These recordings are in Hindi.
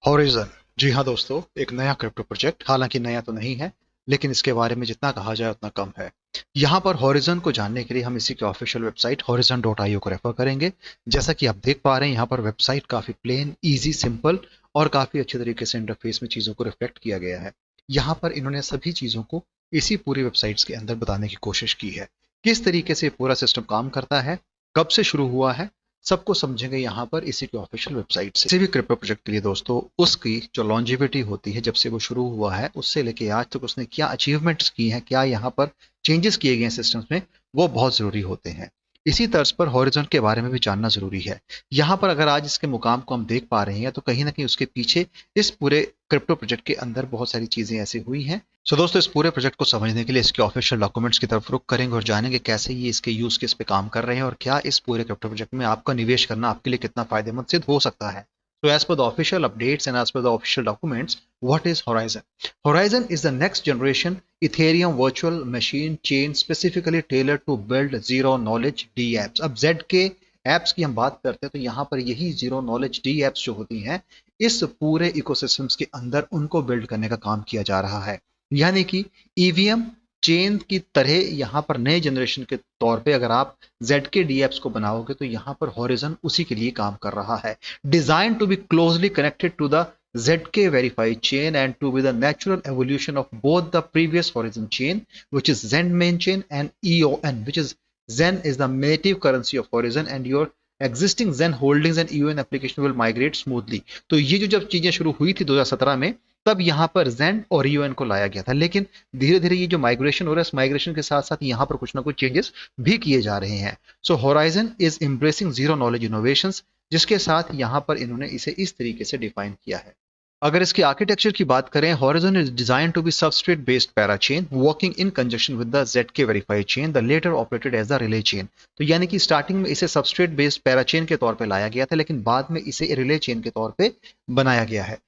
हॉरिज़न। जी हाँ दोस्तों, एक नया क्रिप्टो प्रोजेक्ट, हालांकि नया तो नहीं है, लेकिन इसके बारे में जितना कहा जाए उतना कम है। यहाँ पर हॉरिज़न को जानने के लिए हम इसी के ऑफिशियल वेबसाइट horizon.io को रेफर करेंगे। जैसा कि आप देख पा रहे हैं, यहाँ पर वेबसाइट काफ़ी प्लेन, ईजी, सिंपल और काफ़ी अच्छे तरीके से इंटरफेस में चीज़ों को रिफ्लेक्ट किया गया है। यहाँ पर इन्होंने सभी चीज़ों को इसी पूरी वेबसाइट्स के अंदर बताने की कोशिश की है। किस तरीके से पूरा सिस्टम काम करता है, कब से शुरू हुआ है, सबको समझेंगे यहाँ पर इसी के ऑफिशियल वेबसाइट से। किसी भी क्रिप्टो प्रोजेक्ट के लिए दोस्तों, उसकी जो लॉन्जिविटी होती है, जब से वो शुरू हुआ है उससे लेके आज तक उसने क्या अचीवमेंट्स की हैं, क्या यहाँ पर चेंजेस किए गए हैं सिस्टम्स में, वो बहुत जरूरी होते हैं। इसी तर्ज पर हॉरिजॉन के बारे में भी जानना जरूरी है। यहाँ पर अगर आज इसके मुकाम को हम देख पा रहे हैं तो कहीं ना कहीं उसके पीछे इस पूरे क्रिप्टो प्रोजेक्ट के अंदर बहुत सारी चीजें ऐसी हुई हैं। सो दोस्तों, इस पूरे प्रोजेक्ट को समझने के लिए इसके ऑफिशियल डॉक्यूमेंट्स की तरफ रुख करेंगे और जानेंगे कैसे ये इसके यूज केस पे काम कर रहे हैं और क्या इस पूरे क्रिप्टो प्रोजेक्ट में आपका निवेश करना आपके लिए कितना फायदेमंद सिद्ध हो सकता है। So as per the official updates and as per the official documents, what is Horizon? Horizon is the next generation Ethereum virtual machine chain specifically tailored to build zero knowledge D apps. अब Z के एप्स की हम बात करते हैं तो यहाँ पर यही जीरो नॉलेज डी एप्स जो होती हैं, इस पूरे इकोसिस्टम्स के अंदर उनको बिल्ड करने का काम किया जा रहा है। यानी कि ईवीएम चेन की तरह यहाँ पर नए जनरेशन के तौर पे अगर आप जेड के डी एप्स को बनाओगे तो यहाँ पर हॉरिजन उसी के लिए काम कर रहा है। Design to be closely connected to the ZK verified chain and to be the natural evolution of both the previous Horizon chain, which is Zen main chain, and EON, which is Zen is the native currency of Horizon, and your existing Zen holdings and EON application will migrate smoothly. तो ये जो जब चीजें शुरू हुई थी 2017 में, तब यहाँ पर Zen और EON को लाया गया था, लेकिन धीरे धीरे ये जो माइग्रेशन हो रहा है, इस माइग्रेशन के साथ साथ यहाँ पर कुछ ना कुछ चेंजेस भी किए जा रहे हैं। So horizon is embracing zero knowledge innovations, जिसके साथ यहाँ पर इन्होंने इसे इस तरीके से डिफाइन किया है। अगर इसकी आर्किटेक्चर की बात करें, Horizen is design to be substrate based parachain working in conjunction with the ZK verified chain, the latter operated as the relay chain. तो यानी कि स्टार्टिंग में इसे सबस्ट्रेट बेस्ड पैराचेन के तौर पे लाया गया था, लेकिन बाद में इसे रिले चेन के तौर पे बनाया गया है।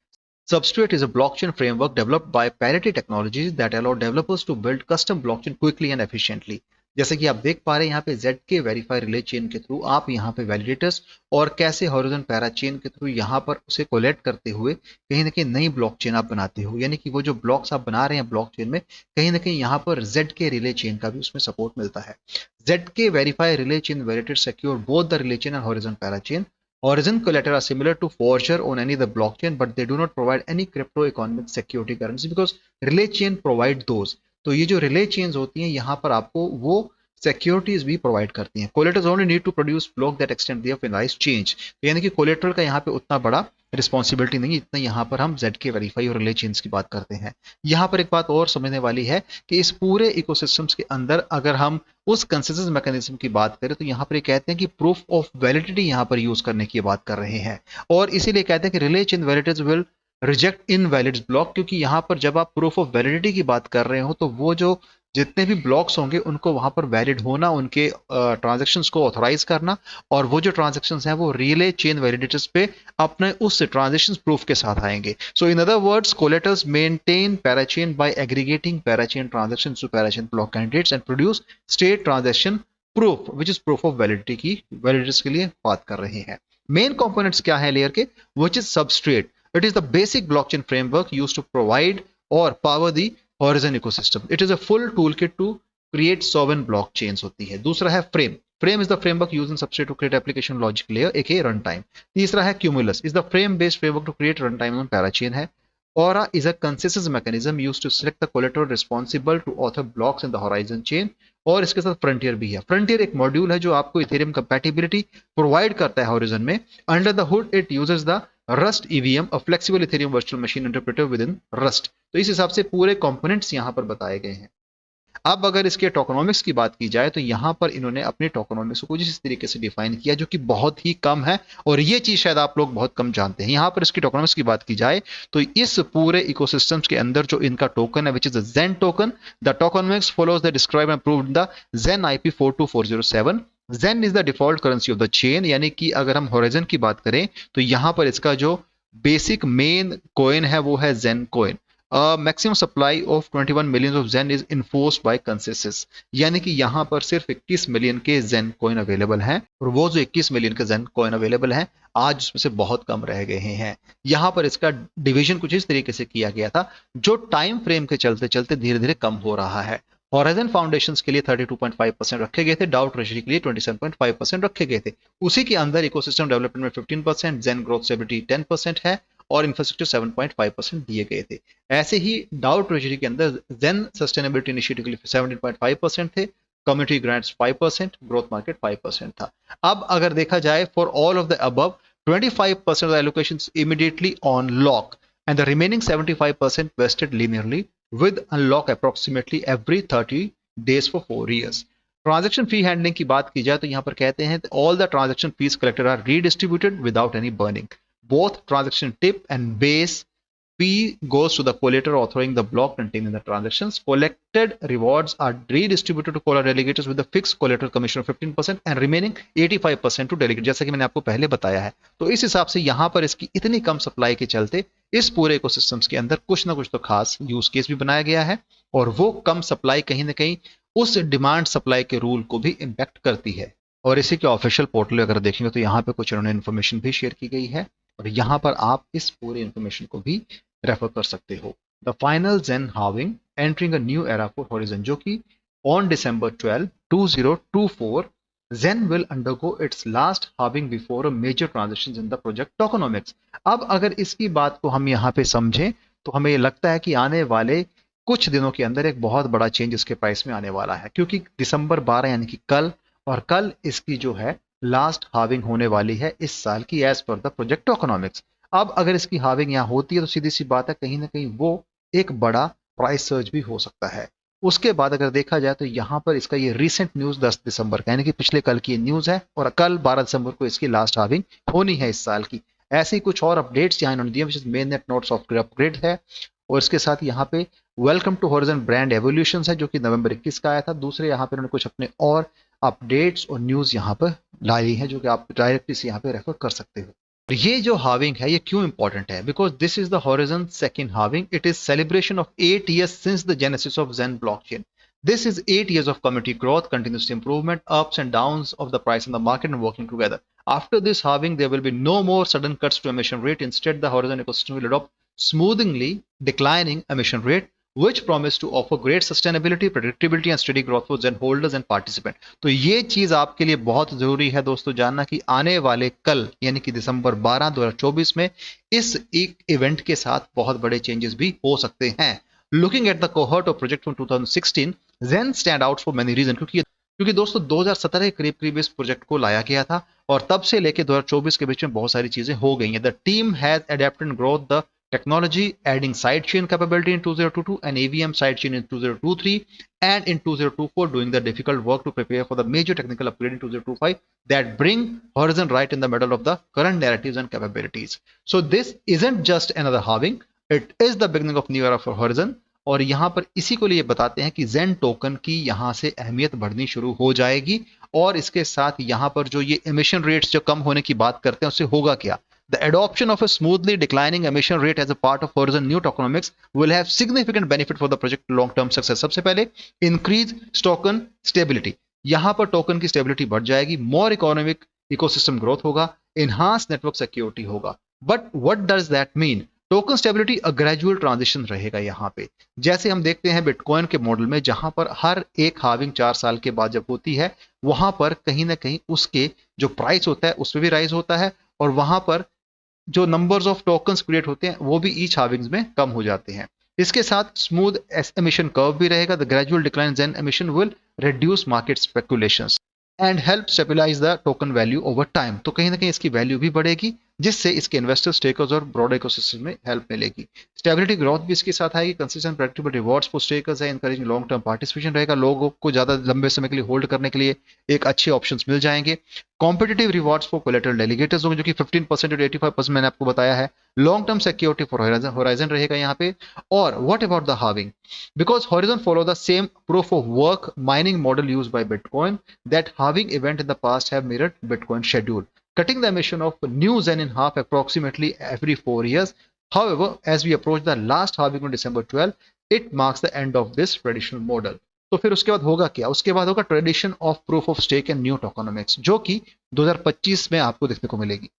Substrate is a blockchain framework developed by Parity Technologies that allow developers to build custom blockchain quickly and efficiently. जैसे कि आप देख पा रहे हैं यहाँ पे ZK वेरीफाई रिले चेन के थ्रू आप यहाँ पे वैलिडेटर्स और कैसे हॉरिजॉन पैरा चेन के थ्रू यहाँ पर उसे कोलेक्ट करते हुए कहीं ना कहीं नई ब्लॉकचेन आप बनाते हो। यानी कि वो जो ब्लॉक्स आप बना रहे हैं ब्लॉकचेन में, कहीं ना कहीं यहाँ पर ZK रिले चेन का भी उसमें सपोर्ट मिलता है। ZK verify relay chain validated secure both the relay chain and horizon para chain. Origin collateral are similar to Forger on any other blockchain, but they do not provide any crypto economic security currency because relay chain provide those. तो ये जो रिले चेन्स होती हैं यहाँ पर आपको वो सिक्योरिटीज भी प्रोवाइड करती हैं। Collators only need to produce block that extend their finalized chain. तो यानी कि कोलेटरल का यहाँ पे उतना बड़ा रिस्पॉन्सिबिलिटी नहीं है, इतना यहाँ पर हम ZK वेरीफाई और रिले चेन्स की बात करते हैं। यहाँ पर एक बात और समझने वाली है कि इस पूरे इकोसिस्टम्स के अंदर अगर हम उस कंसेंसस मैकेनिज्म की बात करें तो यहाँ पर ये कहते हैं कि प्रूफ ऑफ वैलिडिटी यहाँ पर यूज करने की बात कर रहे हैं, और इसीलिए कहते हैं कि relay chain validators will reject invalid block, क्योंकि यहाँ पर जब आप प्रूफ ऑफ वैलिडिटी की बात कर रहे हो तो वो जो जितने भी ब्लॉक्स होंगे उनको वहां पर वैलिड होना, उनके ट्रांजैक्शंस को ऑथराइज करना, और वो जो ट्रांजैक्शंस हैं वो रिले चेन वैलिडेटर्स पे अपने उस ट्रांजैक्शन प्रूफ के साथ आएंगे। So in other words, collators maintain parachain by aggregating parachain transactions to parachain block candidates and produce state transaction proof which is proof of validity की वैलिडिटीज के लिए बात कर रहे हैं। मेन कंपोनेंट्स क्या है लेयर के, which is substrate. It is the basic blockchain framework used to provide or power the Horizon ecosystem. It is a full toolkit to create sovereign blockchains होती है। दूसरा है Frame. Frame is the framework used in Substrate to create application logic layer, aka runtime. तीसरा है Cumulus. Is the frame-based framework to create runtime on Parachain है। Aura is a consensus mechanism used to select the collateral responsible to author blocks in the Horizon chain. और इसके साथ फ्रंटियर भी है। फ्रंटियर एक मॉड्यूल है जो आपको इथेरियम कंपैटिबिलिटी प्रोवाइड करता है हॉरिजॉन में। Under the hood it uses the rust EVM, a flexible Ethereum virtual machine interpreter with in rust. तो इस हिसाब से पूरे कंपोनेंट्स यहाँ पर बताए गए हैं। अब अगर इसके टोकनोमिक्स की बात की जाए तो यहाँ पर इन्होंने अपने टोकनोमिक्स को जिस तरीके से डिफाइन किया जो कि बहुत ही कम है, और ये चीज शायद आप लोग बहुत कम जानते हैं। यहाँ पर इसकी टोकनोमिक्स की बात की जाए तो इस पूरे इकोसिस्टम्स के अंदर जो इनका टोकन है, which is the ZEN token, the tokenomics follows the describe and proved the ZEN IP 42407। ZEN is the default currency of the chain, यानी कि अगर हम होराइजन की बात करें तो यहाँ पर इसका जो बेसिक मेन कॉइन है वो है Zen coin. Maximum supply of 21 million of Zen is enforced by consensus, यानी कि यहाँ पर सिर्फ 21 मिलियन के जेन कॉइन अवेलेबल हैं, और वो जो 21 मिलियन के जेन कॉइन अवेलेबल हैं आज उसमें से बहुत कम रह गए हैं। यहाँ पर इसका डिवीजन कुछ इस तरीके से किया गया था, जो टाइम फ्रेम के चलते चलते धीरे धीरे कम हो रहा है। हॉराइजन फाउंडेशंस के लिए 32.5% रखे गए थे, डाउ ट्रेजरी के लिए 27.5% रखे गए थे। उसी के अंदर इकोसिस्टम डेवलपमेंट में 15%, जेन ग्रोथ स्टेबिलिटी 10% है और इंफ्रास्ट्रक्चर 7.5% दिए गए थे। ऐसे ही डाउ ट्रेजरी के अंदर जेन सस्टेनेबिलिटी इनिशिएटिव के लिए 17.5% थे, कम्युनिटी ग्रांट्स 5%, ग्रोथ मार्केट 5% था। अब अगर देखा जाए for all of the above 25% of the allocations immediately on lock and the remaining 75% vested linearly with unlock approximately every 30 days for 4 years. Transaction fee handling की बात की जाए तो यहां पर कहते हैं all the transaction fees collected are redistributed without any burning. Both transaction tip and base P goes to the collator authoring the block containing the transactions. Collected rewards are redistributed to collateral delegators with a fixed collateral commission of 15% and remaining 85% to delegate. जैसा कि मैंने आपको पहले बताया है, तो इस हिसाब से यहाँ पर इसकी इतनी कम सप्लाई के चलते इस पूरे इकोसिस्टम्स के अंदर कुछ ना कुछ तो खास यूज केस भी बनाया गया है, और वो कम सप्लाई कहीं ना कहीं उस डिमांड सप्लाई के रूल को भी इम्पैक्ट करती है। और इसी के ऑफिशियल पोर्टल अगर देखेंगे तो यहाँ पे कुछ इन्होंने इन्फॉर्मेशन भी शेयर की गई है, और यहाँ पर आप इस पूरे इन्फॉर्मेशन को भी रेफर कर सकते हो। The final ZEN halving entering a new era for Horizen, जो कि on December 12, 2024 Zen will undergo its last halving before a major transitions in the project tokenomics. अब अगर इसकी बात को हम यहाँ पे समझें तो हमें ये लगता है कि आने वाले कुछ दिनों के अंदर एक बहुत बड़ा चेंज इसके प्राइस में आने वाला है, क्योंकि December 12 यानी कि कल, और कल इसकी जो है लास्ट हार्विंग होने वाली है इस साल की एज पर द प्रोजेक्ट टोकेनोमिक्स। अब अगर इसकी हार्विंग यहाँ होती है तो सीधी सी बात है कहीं ना कहीं वो एक बड़ा प्राइस सर्ज भी हो सकता है। उसके बाद अगर देखा जाए तो यहाँ पर इसका ये रीसेंट न्यूज 10 दिसंबर का यानी कि पिछले कल की न्यूज है, और कल 12 दिसंबर को इसकी लास्ट हार्विंग होनी है इस साल की। ऐसे ही कुछ और अपडेट्स यहाँ इन्होंने दिए, main net note software upgrade है, और इसके साथ यहाँ पे welcome to Horizen brand evolution है जो कि नवंबर 21 का आया था। दूसरे यहाँ पे उन्होंने कुछ अपने और अपडेट्स और न्यूज यहाँ पर लाई है जो कि आप डायरेक्टली से यहाँ पे रेफर कर सकते हो। ये जो हार्विंग है ये क्यों इंपॉर्टेंट है? Because this is the horizon second halving. It is celebration of 8 years since the genesis of Zen blockchain. This is 8 years of community growth, continuous improvement, ups and downs of the price in the market and working together. After this halving, there will be no more sudden cuts to emission rate. Instead, the Horizon ecosystem will adopt smoothly declining emission rate, which promise to offer great sustainability, predictability and steady growth for Zen holders and participants. तो ये चीज आपके लिए बहुत जरूरी है दोस्तों जानना कि आने वाले कल यानी कि दिसंबर 12, 2024 में इस एक इवेंट के साथ बहुत बड़े चेंजेस भी हो सकते हैं। Looking at the cohort of project from 2016, Zen stand out for many reasons, क्योंकि दोस्तों 2017 के करीब करीब इस प्रोजेक्ट को लाया गया था, और तब से लेके 2024 के बीच में बहुत सारी चीजें हो गई हैं। The team has adapted and growth the technology, adding sidechain capability in 2022 and AVM sidechain in 2023, and in 2024 doing the difficult work to prepare for the major technical upgrade in 2025 that bring Horizon right in the middle of the current narratives and capabilities. So this isn't just another halving, it is the beginning of new era for Horizon. और यहाँ पर इसी को लिए बताते हैं कि जेन टोकन की यहाँ से अहमियत बढ़नी शुरू हो जाएगी, और इसके साथ यहाँ पर जो ये एमिशन रेट्स जो कम होने की बात करते हैं उससे होगा क्या? The adoption of a smoothly declining emission rate as a part of Horizon new tokenomics will have significant benefit for the project long-term success. सबसे पहले increase token stability. यहाँ पर टोकन की स्टेबिलिटी बढ़ जाएगी, more economic ecosystem growth होगा, enhanced network security होगा. But what does that mean? Token stability a gradual transition रहेगा यहाँ पे, जैसे हम देखते हैं बिटकॉइन के मॉडल में, जहां पर हर एक हार्विंग 4 साल के बाद जब होती है वहां पर कहीं ना कहीं उसके जो प्राइस होता है उसमें भी राइज होता है, और वहां पर जो नंबर्स ऑफ टोकन्स क्रिएट होते हैं वो भी ईच हार्विंग्स में कम हो जाते हैं। इसके साथ स्मूथ एमिशन कर्व भी रहेगा। The gradual decline ZEN emission will reduce market speculations and help stabilise the token value over time. तो कहीं ना कहीं इसकी वैल्यू भी बढ़ेगी, जिससे इसके इन्वेस्टर्स, स्टेकर्स और ब्रॉडर इकोसिस्टम में हेल्प मिलेगी। स्टेबिलिटी ग्रोथ भी इसके साथ आएगी। Consistent predictable rewards for stakers है, इनकरेजिंग लॉन्ग टर्म पार्टिसिपेशन रहेगा, लोगों को ज्यादा लंबे समय के लिए होल्ड करने के लिए एक अच्छे ऑप्शंस मिल जाएंगे। कॉम्पिटिटिव रिवॉर्ड्स फॉर कोलेटरल डेलीगेटर्स होंगे जो कि 15% और 85% मैंने आपको बताया है। Long term security for horizon रहेगा यहाँ पे। और what about the halving? Because horizon follow the same proof of work mining model used by bitcoin, that halving event in the past have mirrored bitcoin schedule, cutting the emission of new Zen in half approximately every 4 years. However, as we approach the last halving on December 12, it marks the end of this traditional model. तो फिर उसके बाद होगा क्या? उसके बाद होगा tradition of proof of stake and new tokenomics, जो कि 2025 में आपको देखने को मिलेगी।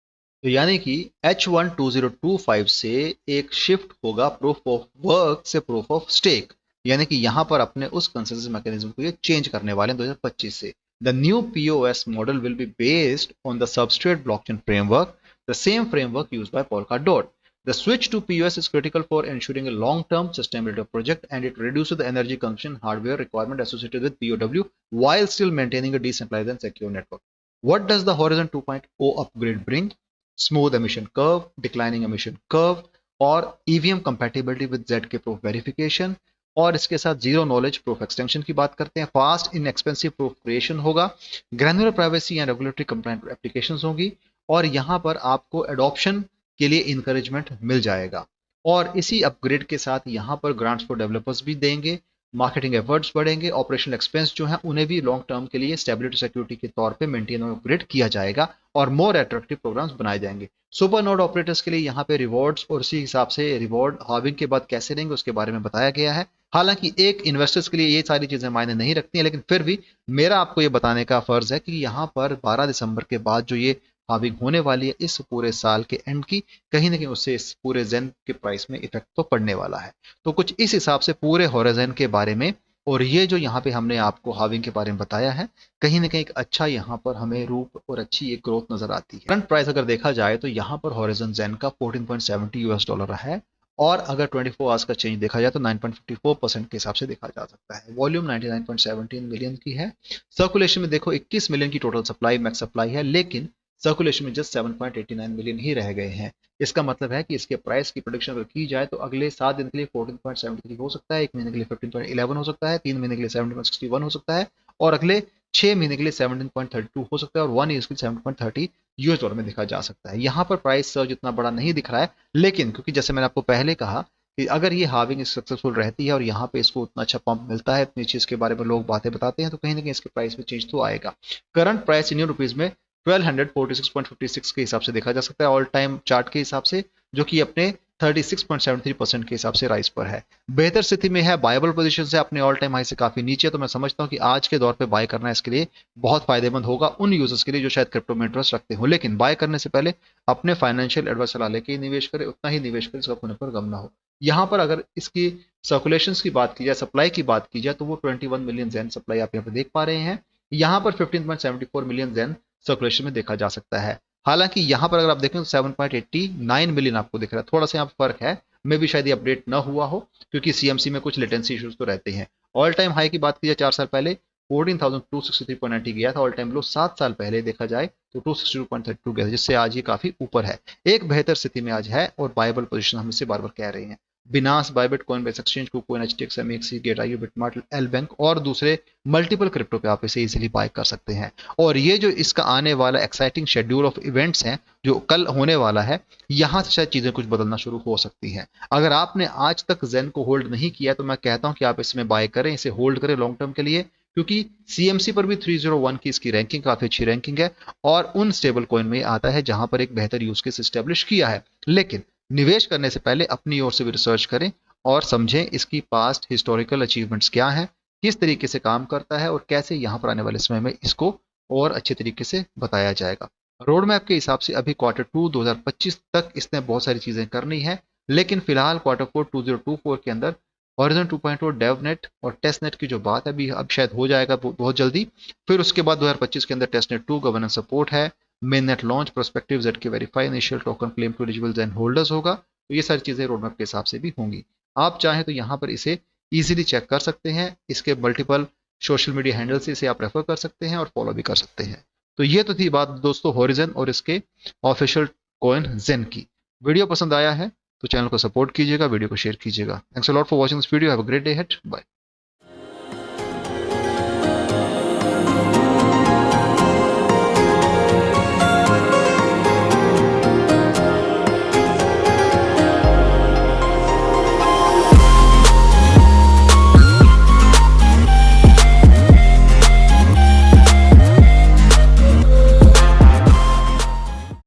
तो यानी कि H1 2025 से एक शिफ्ट होगा प्रूफ ऑफ वर्क से प्रूफ ऑफ स्टेक, यानी कि यहां पर अपने उस कंसेंसस मैकेनिज्म को ये चेंज करने वाले हैं 2025 से। The new POS model will be based on the substrate blockchain framework, the same framework used by Polkadot. The switch to POS is critical for ensuring a long-term sustainability of project, and it reduces the energy consumption hardware requirement associated with POW while still maintaining a decentralized and secure network. What does the Horizon 2.0 upgrade bring? Smooth emission curve, declining emission curve और EVM compatibility with ZK proof verification, और इसके साथ जीरो नॉलेज प्रूफ एक्सटेंशन की बात करते हैं। Fast inexpensive proof creation होगा, granular privacy and regulatory compliant applications होंगी, और यहाँ पर आपको एडॉप्शन के लिए इंकरेजमेंट मिल जाएगा। और इसी अपग्रेड के साथ यहाँ पर ग्रांट्स फॉर डेवलपर्स भी देंगे, मार्केटिंग एफर्ट्स बढ़ेंगे, ऑपरेशनल एक्सपेंस जो है उन्हें भी लॉन्ग टर्म के लिए स्टेबिलिटी सिक्योरिटी के तौर पे मेंटेन और अपग्रेड किया जाएगा, और मोर अट्रैक्टिव प्रोग्राम्स बनाए जाएंगे। सुपर नोड ऑपरेटर्स के लिए यहाँ पे रिवॉर्ड्स और उसी हिसाब से रिवॉर्ड हार्विंग के बाद कैसे देंगे उसके बारे में बताया गया है। हालांकि एक इन्वेस्टर्स के लिए ये सारी चीजें मायने नहीं रखती हैं, लेकिन फिर भी मेरा आपको ये बताने का फर्ज है कि यहाँ पर 12 दिसंबर के बाद जो ये हार्विंग होने वाली है इस पूरे साल के एंड की, कहीं ना कहीं उससे इस पूरे जेन के प्राइस में इफेक्ट तो पड़ने वाला है। तो कुछ इस हिसाब से पूरे होराइजन के बारे में, और ये जो यहाँ पे हमने आपको हार्विंग के बारे में बताया है, कहीं ना कहीं एक अच्छा यहाँ पर हमें रूप और अच्छी एक ग्रोथ नजर आती है। करंट प्राइस अगर देखा जाए तो यहाँ पर होराइजन जेन का $14.70 है, और अगर 24 आवर्स का चेंज देखा जाए तो 9.54% के हिसाब से देखा जा सकता है। वॉल्यूम 99.17 मिलियन की है। सर्कुलेशन में देखो 21 मिलियन की टोटल सप्लाई मैक्स सप्लाई है, लेकिन सर्कुलेशन में जस्ट 7.89 मिलियन ही रह गए हैं। इसका मतलब है कि इसके प्राइस की प्रोडिक्शन अगर की जाए तो अगले 7 दिन के लिए 14.73 हो सकता है, 1 महीने के लिए 15.11 हो सकता है, 3 महीने के लिए 17.61 हो सकता है, और अगले 6 महीने के लिए 17.32 हो सकता है, और 1 ईयर के लिए 7.30 यूएस डॉलर में देखा जा सकता है। यहाँ पर प्राइस सर्ज इतना बड़ा नहीं दिख रहा है, लेकिन क्योंकि जैसे मैंने आपको पहले कहा कि अगर ये हार्विंग सक्सेसफुल रहती है और यहाँ पे इसको उतना अच्छा पंप मिलता है, इतनी चीज के बारे में लोग बातें बताते हैं, तो कहीं ना कहीं इसके प्राइस में चेंज तो आएगा। करंट प्राइस इंडियन रुपीज में 1246.56 के हिसाब से देखा जा सकता है ऑल टाइम चार्ट के हिसाब से, जो कि अपने 36.73% के हिसाब से राइज पर है। बेहतर स्थिति में है, बायबल पोजीशन से अपने ऑल टाइम हाई से काफी नीचे, तो मैं समझता हूं कि आज के दौर पे बाय करना इसके लिए बहुत फायदेमंद होगा उन यूजर्स के लिए जो शायद क्रिप्टो में इंटरेस्ट रखते हो। लेकिन बाय करने से पहले अपने फाइनेंशियल एडवाइस सलाह लेके ही निवेश करें, उतना ही निवेश करें इसका होने पर गम ना हो। यहाँ पर अगर इसकी सर्कुलेशन की बात की जाए, सप्लाई की बात की जाए, तो वो 21 मिलियन जेन सप्लाई आप यहाँ पे देख पा रहे हैं। यहाँ पर 15.74 मिलियन जेन सर्कुलेशन में देखा जा सकता है। हालांकि यहां पर अगर आप देखें तो 7.89 मिलियन आपको दिख रहा है, थोड़ा सा यहाँ पर फर्क है, मे भी शायद ये अपडेट ना हुआ हो क्योंकि सीएमसी में कुछ लेटेंसी इश्यूज तो रहते हैं। ऑल टाइम हाई की बात की जाए 4 साल पहले 14,263.90 गया था, ऑल टाइम लो 7 साल पहले देखा जाए तो 262.32 गया था, जिससे आज ये काफी ऊपर है, एक बेहतर स्थिति में आज है, और बायबल पोजीशन हम इसे बार बार कह रहे हैं। Binance, Bybit, Coinbase exchange, KuCoin, HTX, MEXC, Gateio, BitMart, LBank और दूसरे मल्टीपल क्रिप्टो पे आप इसे इजीली बाय कर सकते हैं। और ये जो इसका आने वाला एक्साइटिंग शेड्यूल ऑफ इवेंट्स हैं जो कल होने वाला है, यहां से शायद चीजें कुछ बदलना शुरू हो सकती हैं। अगर आपने आज तक जेन को होल्ड नहीं किया तो मैं कहता हूं कि आप इसमें बाय करें, इसे होल्ड करें लॉन्ग टर्म के लिए, क्योंकि सीएमसी पर भी 301 की इसकी रैंकिंग काफी अच्छी रैंकिंग है, और उन स्टेबल कॉइन में आता है जहां पर एक बेहतर यूज केस स्टेब्लिश किया है। लेकिन निवेश करने से पहले अपनी ओर से भी रिसर्च करें और समझें इसकी पास्ट हिस्टोरिकल अचीवमेंट्स क्या हैं, किस तरीके से काम करता है, और कैसे यहाँ पर आने वाले समय में इसको और अच्छे तरीके से बताया जाएगा। रोड मैप के हिसाब से अभी Q2 2025 तक इसने बहुत सारी चीजें करनी है, लेकिन फिलहाल Q4 2024 के अंदर Horizon 2.0 डेवनेट और टेस्टनेट की जो बात है अभी अब शायद हो जाएगा बहुत जल्दी। फिर उसके बाद 2025 के अंदर टेस्टनेट 2 गवर्नेंस सपोर्ट है, main net launch, prospective ZK verify, initial token claim to eligible and holders होगा। तो ये सारी चीजें रोड मैप के हिसाब से भी होंगी। आप चाहें तो यहाँ पर इसे इजीली चेक कर सकते हैं, इसके मल्टीपल सोशल मीडिया हैंडल से इसे आप रेफर कर सकते हैं और फॉलो भी कर सकते हैं। तो ये तो थी बात दोस्तों होरिजन और इसके ऑफिशियल कॉइन जेन की। वीडियो पसंद आया है तो चैनल को सपोर्ट कीजिएगा, वीडियो को शेयर कीजिएगा। Thanks a lot for watching this video, have a great day ahead, bye.